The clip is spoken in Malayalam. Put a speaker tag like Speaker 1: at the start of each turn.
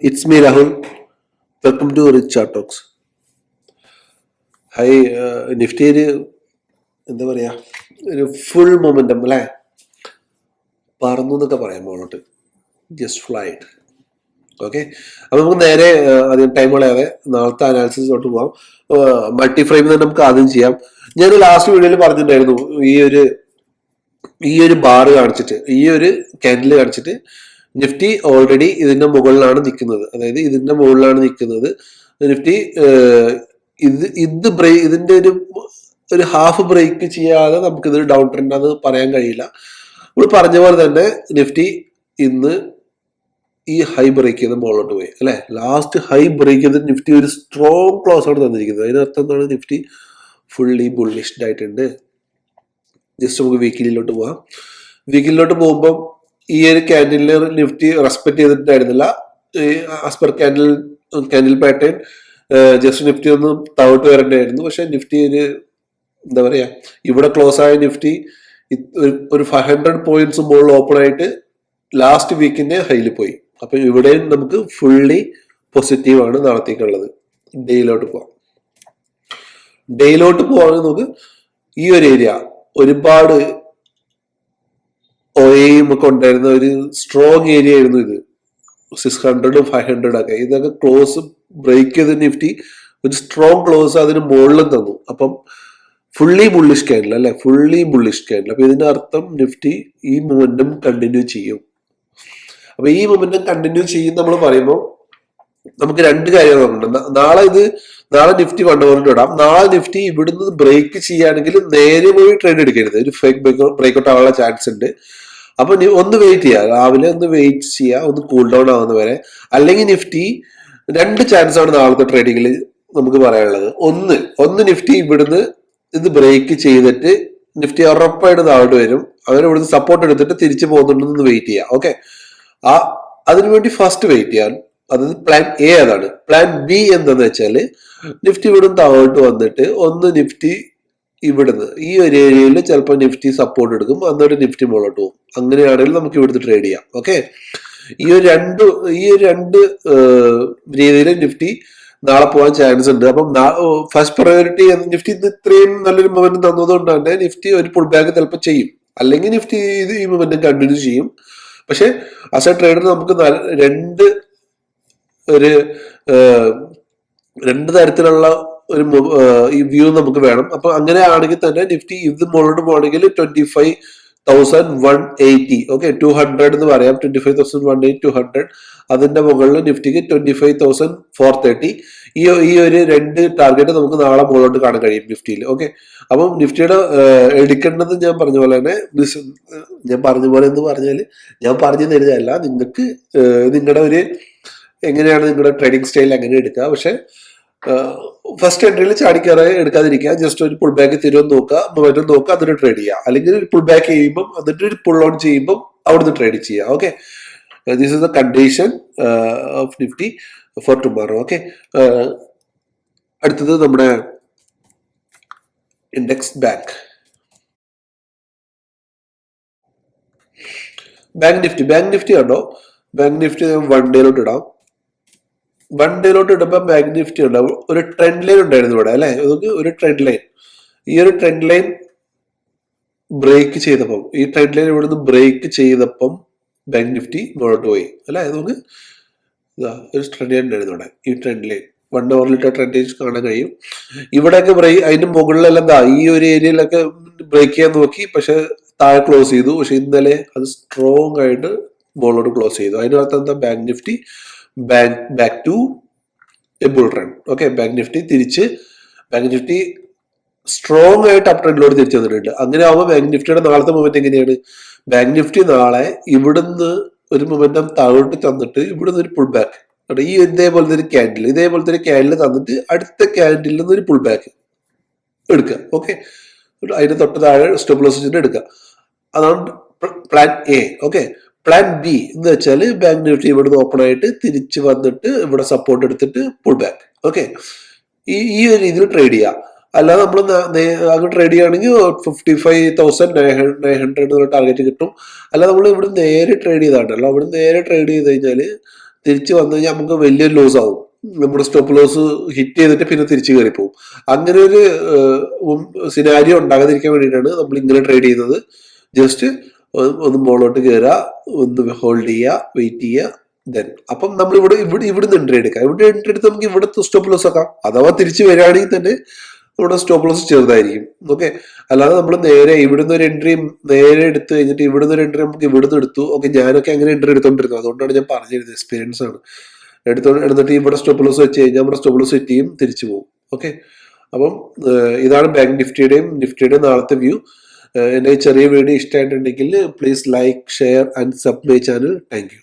Speaker 1: It's me, Rahul. Welcome to Rich Chart Talks. High Nifty എന്താ പറയാ ഒരു ഫുൾ മൊമെന്റം അല്ലേ, പറന്നു എന്നൊക്കെ പറയാം മുകളോട്ട്, ജസ്റ്റ് ഫ്ലൈറ്റ്. ഓക്കെ, അപ്പൊ നമുക്ക് നേരെ അധികം ടൈം കളയാതെ നാളത്തെ അനാലിസിസോട്ട് പോവാം. മൾട്ടി ഫ്രെയിം തന്നെ നമുക്ക് ആദ്യം ചെയ്യാം. ഞാൻ ലാസ്റ്റ് വീഡിയോയിൽ പറഞ്ഞിട്ടുണ്ടായിരുന്നു, ഈ ഒരു ബാർ കാണിച്ചിട്ട്, ഈ ഒരു ക്യാൻഡിൽ കാണിച്ചിട്ട് നിഫ്റ്റി ഓൾറെഡി ഇതിന്റെ മുകളിലാണ് നിൽക്കുന്നത്. അതായത് ഇതിന്റെ മുകളിലാണ് നിൽക്കുന്നത് നിഫ്റ്റി. ഇതിന്റെ ഒരു ഹാഫ് ബ്രേക്ക് ചെയ്യാതെ നമുക്ക് ഇതൊരു ഡൗൺ ട്രെൻഡ് അത് പറയാൻ കഴിയില്ല. നമ്മൾ പറഞ്ഞ പോലെ തന്നെ നിഫ്റ്റി ഇന്ന് ഈ ഹൈ ബ്രേക്ക് ചെയ്ത് മുകളിലോട്ട് പോയി അല്ലെ. ലാസ്റ്റ് ഹൈ ബ്രേക്ക് ചെയ്ത് നിഫ്റ്റി ഒരു സ്ട്രോങ് ക്ലോസ് ആണ് തന്നിരിക്കുന്നത്. അതിനർത്ഥം എന്താണ്? നിഫ്റ്റി ഫുള്ളി ബുള്ളിഷ്ഡ് ആയിട്ടുണ്ട്. ജസ്റ്റ് നമുക്ക് വീക്കിലിലോട്ട് പോവാം. വീക്കിലിലോട്ട് പോകുമ്പോൾ ഈ ഒരു ക്യാൻഡിലിന് നിഫ്റ്റി റെസ്പെക്ട് ചെയ്തിട്ടുണ്ടായിരുന്നില്ല. As per candle pattern just Nifty ഒന്ന് താഴോട്ട് വരണ്ടായിരുന്നു. പക്ഷെ നിഫ്റ്റി ഒരു എന്താ പറയാ, ഇവിടെ ക്ലോസ് ആയ നിഫ്റ്റി ഒരു 500 പോയിന്റ്സ് മുകളിൽ ഓപ്പൺ ആയിട്ട് ലാസ്റ്റ് വീക്കിന്റെ ഹൈയിൽ പോയി. അപ്പൊ ഇവിടെയും നമുക്ക് ഫുള്ളി പോസിറ്റീവ് ആണ് നാളത്തേക്കുള്ളത്. ഡേയിലോട്ട് പോവാം. ഡേയിലോട്ട് പോവാണെങ്കിൽ നമുക്ക് ഈ ഒരു ഏരിയ ഒരുപാട് ഒയും ഒക്കെ ഉണ്ടായിരുന്ന ഒരു സ്ട്രോങ് ഏരിയ ആയിരുന്നു ഇത്. 600 500 ഒക്കെ ഇതൊക്കെ ക്ലോസ് ബ്രേക്ക് ചെയ്ത് നിഫ്റ്റി ഒരു സ്ട്രോങ് ക്ലോസ് അതിന് മുകളിലും തന്നു. അപ്പം ഫുള്ളി ബുള്ളിഷ് ക്യാൻഡിൽ അല്ലെ, ഫുള്ളി ബുള്ളിഷ് ക്യാൻഡിൽ. അപ്പൊ ഇതിന്റെ അർത്ഥം നിഫ്റ്റി ഈ മൊമെന്റം കണ്ടിന്യൂ ചെയ്യും. അപ്പൊ ഈ മൊമെന്റം കണ്ടിന്യൂ ചെയ്യും നമ്മൾ പറയുമ്പോൾ നമുക്ക് രണ്ട് കാര്യങ്ങൾ നോക്കുന്നുണ്ട്. നാളെ നിഫ്റ്റി 1 ഇടാം. നാളെ നിഫ്റ്റി ഇവിടുന്ന് ബ്രേക്ക് ചെയ്യുകയാണെങ്കിൽ നേരെ പോയി ട്രേഡ് എടുക്കരുത്. ഒരു ഫേക്ക് ബ്രേക്ക്ഔട്ട് ആവാനുള്ള ചാൻസ് ഉണ്ട്. അപ്പൊ ഒന്ന് വെയിറ്റ് ചെയ്യുക, രാവിലെ ഒന്ന് വെയിറ്റ് ചെയ്യുക, ഒന്ന് കൂൾ ഡൗൺ ആവുന്ന വരെ. അല്ലെങ്കിൽ നിഫ്റ്റി രണ്ട് ചാൻസ് ആണ് നാളത്തെ ട്രേഡിങ്ങിൽ നമുക്ക് പറയാനുള്ളത്. ഒന്ന് നിഫ്റ്റി ഇവിടുന്ന് ഇത് ബ്രേക്ക് ചെയ്തിട്ട് നിഫ്റ്റി ഉറപ്പായിട്ട് താഴോട്ട് വരും. അങ്ങനെ ഇവിടുന്ന് സപ്പോർട്ട് എടുത്തിട്ട് തിരിച്ചു പോകുന്നുണ്ടെന്ന് വെയിറ്റ് ചെയ്യുക. ഓക്കെ, അതിനുവേണ്ടി ഫസ്റ്റ് വെയിറ്റ് ചെയ്യാൻ. അതായത് പ്ലാൻ എ അതാണ്. പ്ലാൻ ബി എന്താന്ന് വെച്ചാല് നിഫ്റ്റി ഇവിടുന്ന് താഴോട്ട് വന്നിട്ട് ഒന്ന് നിഫ്റ്റി ഇവിടുന്ന് ഈ ഒരു ഏരിയയിൽ ചിലപ്പോൾ നിഫ്റ്റി സപ്പോർട്ട് എടുക്കും, എന്നിട്ട് നിഫ്റ്റി മുകളിലോട്ട് പോകും. അങ്ങനെയാണെങ്കിൽ നമുക്ക് ഇവിടുന്ന് ട്രേഡ് ചെയ്യാം. ഓക്കെ, ഈ ഒരു രണ്ട് രീതിയിൽ നിഫ്റ്റി നാളെ പോകാൻ ചാൻസ് ഉണ്ട്. അപ്പം ഫസ്റ്റ് പ്രയോറിറ്റി നിഫ്റ്റി ഇത്രയും നല്ലൊരു മൊമെന്റം തന്നതുകൊണ്ട് തന്നെ നിഫ്റ്റി ഒരു പുൾ ബാക്ക് ചിലപ്പോൾ ചെയ്യും. അല്ലെങ്കിൽ നിഫ്റ്റി ഈ മൊമെന്റം കണ്ടിന്യൂ ചെയ്യും. പക്ഷെ ആസ് എ ട്രേഡർ നമുക്ക് രണ്ട് തരത്തിലുള്ള ഒരു ഈ വ്യൂ നമുക്ക് വേണം. അപ്പൊ അങ്ങനെ ആണെങ്കിൽ തന്നെ നിഫ്റ്റി ഇത് മുകളിലോട്ട് പോകണമെങ്കിൽ 25,180. ഓക്കെ, 200 എന്ന് പറയാം. 25,180 200. അതിന്റെ മുകളിൽ നിഫ്റ്റിക്ക് 25,430. ഈ ഒരു രണ്ട് ടാർഗറ്റ് നമുക്ക് നാളെ മുകളിലോട്ട് കാണാൻ കഴിയും നിഫ്റ്റിയിൽ. ഓക്കെ, അപ്പം നിഫ്റ്റിയുടെ എടുക്കേണ്ടത് ഞാൻ പറഞ്ഞ പോലെ തന്നെ, ഞാൻ പറഞ്ഞ പോലെ എന്ന് പറഞ്ഞാൽ ഞാൻ പറഞ്ഞു തരുന്നതല്ല, നിങ്ങൾക്ക് നിങ്ങളുടെ ഒരു എങ്ങനെയാണ് നിങ്ങളുടെ ട്രേഡിംഗ് സ്റ്റൈൽ എങ്ങനെ എടുക്കുക. പക്ഷെ ഫസ്റ്റ് എൻട്രിയിൽ ചാടിക്കയറി എടുക്കാതിരിക്കുക. ജസ്റ്റ് ഒരു പുൾ ബാക്ക് തരുമെന്ന് നോക്കുക, മൊമെന്റം നോക്കുക, എന്നിട്ട് ട്രേഡ് ചെയ്യുക. അല്ലെങ്കിൽ ഒരു പുൾ ബാക്ക് ചെയ്യുമ്പോൾ എന്നിട്ട് ഒരു പുൾ ഓൺ ചെയ്യുമ്പോൾ അവിടുന്ന് ട്രേഡ് ചെയ്യുക. Okay, this is the condition of Nifty four tomorrow. Okay, അടുത്തത് നമ്മുടെ ഇൻഡെക്സ് ബാങ്ക് നിഫ്റ്റി കണ്ടോ. ബാങ്ക് നിഫ്റ്റി 1 ഡേയിലോട്ട് ഇടാം. 1 ഡേയിലോട്ട് ഇടുമ്പോൾ ബാങ്ക് നിഫ്റ്റി ഉണ്ടാവും. ഒരു ട്രെൻഡ് ലൈൻ ഉണ്ടായിരുന്നു ഇവിടെ അല്ലെ. ഒരു ട്രെൻഡ് ലൈൻ, ഈ ഒരു ട്രെൻഡ് ലൈൻ ബ്രേക്ക് ചെയ്തപ്പം, ഈ ട്രെൻഡ് ലൈൻ ഇവിടുന്ന് ബ്രേക്ക് ചെയ്തപ്പം ബാങ്ക് നിഫ്റ്റി മുന്നോട്ട് പോയി അല്ലെ. നമുക്ക് ഒരു ട്രെൻഡ് ലൈൻ ഉണ്ടായിരുന്നു ഇവിടെ. ഈ ട്രെൻഡ് ലൈൻ 1 ഹവറിലിട്ട ട്രെൻഡ് ലൈൻ കാണാൻ കഴിയും. ഇവിടെയൊക്കെ അതിന്റെ മുകളിലെല്ലാം ഈ ഒരു ഏരിയയിലൊക്കെ ബ്രേക്ക് ചെയ്യാൻ നോക്കി, പക്ഷെ താഴെ ക്ലോസ് ചെയ്തു. പക്ഷെ ഇന്നലെ അത് സ്ട്രോങ് ആയിട്ട് മുകളിലോട്ട് ക്ലോസ് ചെയ്തു. അതിനകത്ത് എന്താ, bank Nifty back to a bull run. Okay, bank Nifty strong ആയിട്ട് അപ് ട്രെൻഡിലോട്ട് തിരിച്ചു വന്നിട്ടുണ്ട്. അങ്ങനെ ആവുമ്പോൾ ബാങ്ക് നിഫ്റ്റിയുടെ നാളത്തെ മൊമെന്റ് എങ്ങനെയാണ്? ബാങ്ക് നിഫ്റ്റി നാളെ ഇവിടുന്ന് ഒരു മൊമെന്റം താഴോട്ട് തന്നിട്ട് ഇവിടുന്ന് ഒരു പുൾ ബാക്ക്, ഈ ഇതേപോലത്തെ ഒരു ക്യാൻഡിൽ തന്നിട്ട് അടുത്ത ക്യാൻഡിൽ നിന്ന് ഒരു പുൾ ബാക്ക് എടുക്കുക. ഓക്കെ, അതിന് തൊട്ട് താഴെ സ്റ്റോപ്പ് ലോസ് വെച്ചിട്ട് എടുക്കുക. അതാണ് plan A. Okay, plan B എന്ന് വെച്ചാൽ ബാങ്ക് നിഫ്റ്റി ഇവിടുന്ന് ഓപ്പൺ ആയിട്ട് തിരിച്ചു വന്നിട്ട് ഇവിടെ സപ്പോർട്ട് എടുത്തിട്ട് പുൾ ബാക്ക്. ഓക്കെ, ഈ ഒരു രീതിയിൽ ട്രേഡ് ചെയ്യുക. അല്ലാതെ നമ്മൾ അങ്ങ് ട്രേഡ് ചെയ്യുകയാണെങ്കിൽ 55,900 എന്നുള്ള ടാർഗറ്റ് കിട്ടും. അല്ല നമ്മൾ ഇവിടെ നേരെ ട്രേഡ് ചെയ്താണ്ടല്ലോ, അവിടെ നേരെ ട്രേഡ് ചെയ്ത് കഴിഞ്ഞാൽ തിരിച്ച് വന്നു കഴിഞ്ഞാൽ നമുക്ക് വലിയൊരു ലോസ് ആവും. നമ്മുടെ സ്റ്റോപ്പ് ലോസ് ഹിറ്റ് ചെയ്തിട്ട് പിന്നെ തിരിച്ചു കയറി പോകും. അങ്ങനെ ഒരു സിനാരിയോ ഉണ്ടാകാതിരിക്കാൻ വേണ്ടിയിട്ടാണ് നമ്മൾ ഇങ്ങനെ ട്രേഡ് ചെയ്യുന്നത്. ജസ്റ്റ് ഒന്ന് മുകളിലോട്ട് കയറുക, ഒന്ന് ഹോൾഡ് ചെയ്യുക, വെയിറ്റ് ചെയ്യുക, ദെൻ അപ്പം നമ്മൾ ഇവിടുന്ന് എൻട്രി എടുക്കാം. ഇവിടെ എൻട്രി എടുത്ത് നമുക്ക് ഇവിടുത്തെ സ്റ്റോപ്പ് ലോസ് ആക്കാം. അഥവാ തിരിച്ച് വരികയാണെങ്കിൽ തന്നെ നമ്മുടെ സ്റ്റോപ്പ് ലോസ് ചെറുതായിരിക്കും. ഓക്കെ, അല്ലാതെ നമ്മൾ നേരെ ഇവിടുന്ന് ഒരു എൻട്രി നേരെ എടുത്തു കഴിഞ്ഞിട്ട് ഇവിടുന്ന് ഒരു എൻട്രി നമുക്ക് ഇവിടുന്ന് എടുത്തു. ഓക്കെ, ഞാനൊക്കെ അങ്ങനെ എൻട്രി എടുത്തോണ്ടിരുന്നത്, അതുകൊണ്ടാണ് ഞാൻ പറഞ്ഞിരുന്നത്, എക്സ്പീരിയൻസ് ആണ്. എടുത്തിട്ട് ഇവിടെ സ്റ്റോപ്പ് ലോസ് വെച്ച് കഴിഞ്ഞാൽ നമ്മുടെ സ്റ്റോപ്പ് ലോസ് സെറ്റ് ചെയ്യും, തിരിച്ചു പോകും. ഓക്കെ, അപ്പം ഇതാണ് ബാങ്ക് നിഫ്റ്റിയുടെയും നാളത്തെ വ്യൂ. എൻ്റെ ചെറിയ വീഡിയോ ഇഷ്ടമായിട്ടുണ്ടെങ്കിൽ please like, share and sub my channel. Thank you.